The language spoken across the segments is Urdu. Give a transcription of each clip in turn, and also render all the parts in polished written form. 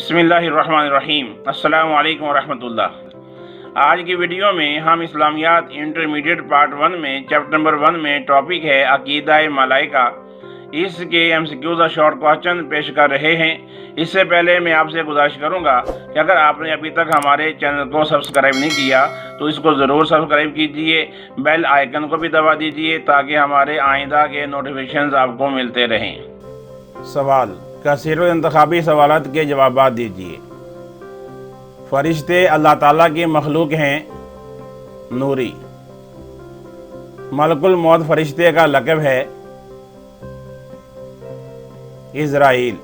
بسم اللہ الرحمن الرحیم۔ السلام علیکم ورحمۃ اللہ۔ آج کی ویڈیو میں ہم اسلامیات انٹرمیڈیٹ پارٹ 1 میں چیپٹر نمبر 1 میں ٹاپک ہے عقیدہ ملائکہ، اس کے MCQs اور شارٹ کوسچن پیش کر رہے ہیں۔ اس سے پہلے میں آپ سے گزارش کروں گا کہ اگر آپ نے ابھی تک ہمارے چینل کو سبسکرائب نہیں کیا تو اس کو ضرور سبسکرائب کیجئے، بیل آئیکن کو بھی دبا دیجئے تاکہ ہمارے آئندہ کے نوٹیفیکیشنز آپ کو ملتے رہیں۔ سوال: کثیر انتخابی سوالات کے جوابات دیجیے۔ فرشتے اللہ تعالیٰ کی مخلوق ہیں؟ نوری۔ ملک الموت فرشتے کا لقب ہے؟ اسرائیل۔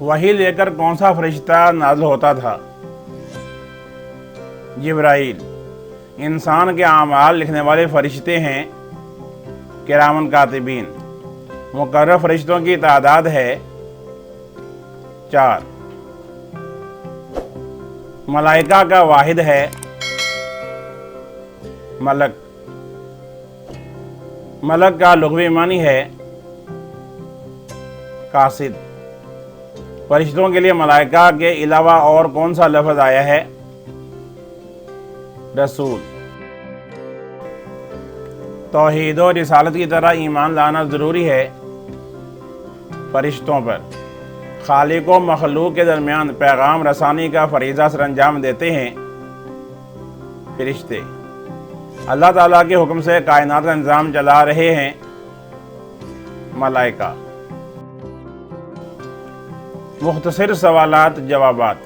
وحی لے کر کون سا فرشتہ نازل ہوتا تھا؟ جبرائیل۔ انسان کے اعمال لکھنے والے فرشتے ہیں؟ کرامن کاتبین۔ مقرر فرشتوں کی تعداد ہے 4۔ ملائکہ کا واحد ہے؟ ملک۔ ملک کا لغوی معنی ہے؟ قاصد۔ فرشتوں کے لیے ملائکہ کے علاوہ اور کون سا لفظ آیا ہے؟ رسول۔ توحید و رسالت کی طرح ایمان لانا ضروری ہے؟ فرشتوں پر۔ خالق و مخلوق کے درمیان پیغام رسانی کا فریضہ سر انجام دیتے ہیں؟ فرشتے۔ اللہ تعالیٰ کے حکم سے کائنات کا نظام چلا رہے ہیں؟ ملائکہ۔ مختصر سوالات جوابات۔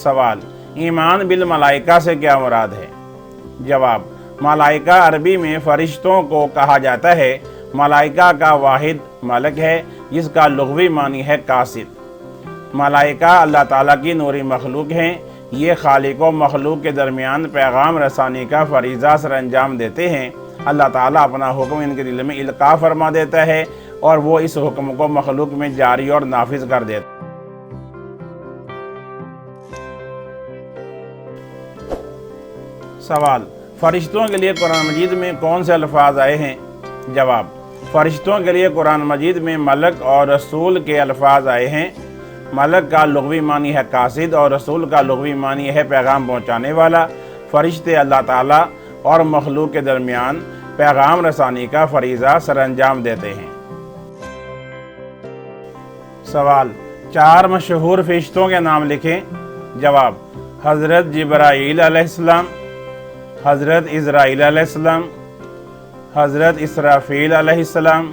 سوال: ایمان بالملائکہ سے کیا مراد ہے؟ جواب: ملائکہ عربی میں فرشتوں کو کہا جاتا ہے۔ ملائکہ کا واحد ملک ہے جس کا لغوی معنی ہے قاصد۔ ملائکہ اللہ تعالیٰ کی نوری مخلوق ہیں۔ یہ خالق و مخلوق کے درمیان پیغام رسانی کا فریضہ سر انجام دیتے ہیں۔ اللہ تعالیٰ اپنا حکم ان کے دل میں القاء فرما دیتا ہے اور وہ اس حکم کو مخلوق میں جاری اور نافذ کر دیتا ہے۔ سوال: فرشتوں کے لیے قرآن مجید میں کون سے الفاظ آئے ہیں؟ جواب: فرشتوں کے لیے قرآن مجید میں ملک اور رسول کے الفاظ آئے ہیں۔ ملک کا لغوی معنی ہے قاصد اور رسول کا لغوی معنی ہے پیغام پہنچانے والا۔ فرشتے اللہ تعالیٰ اور مخلوق کے درمیان پیغام رسانی کا فریضہ سر انجام دیتے ہیں۔ سوال: 4 مشہور فرشتوں کے نام لکھیں۔ جواب: حضرت جبرائیل علیہ السلام، حضرت اسرائیل علیہ السلام، حضرت اسرافیل علیہ السلام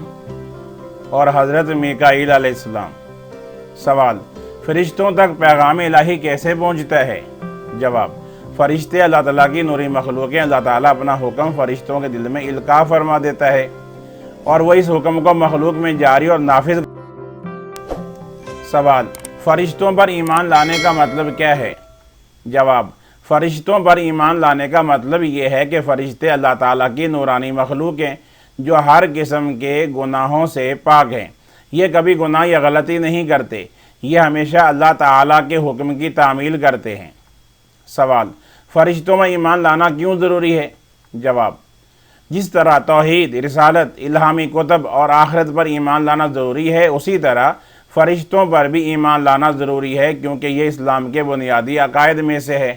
اور حضرت میکائیل علیہ السلام۔ سوال: فرشتوں تک پیغام الہی کیسے پہنچتا ہے؟ جواب: فرشتے اللہ تعالیٰ کی نوری مخلوق ہیں۔ اللہ تعالیٰ اپنا حکم فرشتوں کے دل میں القاء فرما دیتا ہے اور وہ اس حکم کو مخلوق میں جاری اور نافذ۔ سوال: فرشتوں پر ایمان لانے کا مطلب کیا ہے؟ جواب: فرشتوں پر ایمان لانے کا مطلب یہ ہے کہ فرشتے اللہ تعالیٰ کی نورانی مخلوق ہیں جو ہر قسم کے گناہوں سے پاک ہیں۔ یہ کبھی گناہ یا غلطی نہیں کرتے، یہ ہمیشہ اللہ تعالیٰ کے حکم کی تعمیل کرتے ہیں۔ سوال: فرشتوں میں ایمان لانا کیوں ضروری ہے؟ جواب: جس طرح توحید، رسالت، الہامی کتب اور آخرت پر ایمان لانا ضروری ہے، اسی طرح فرشتوں پر بھی ایمان لانا ضروری ہے کیونکہ یہ اسلام کے بنیادی عقائد میں سے ہے۔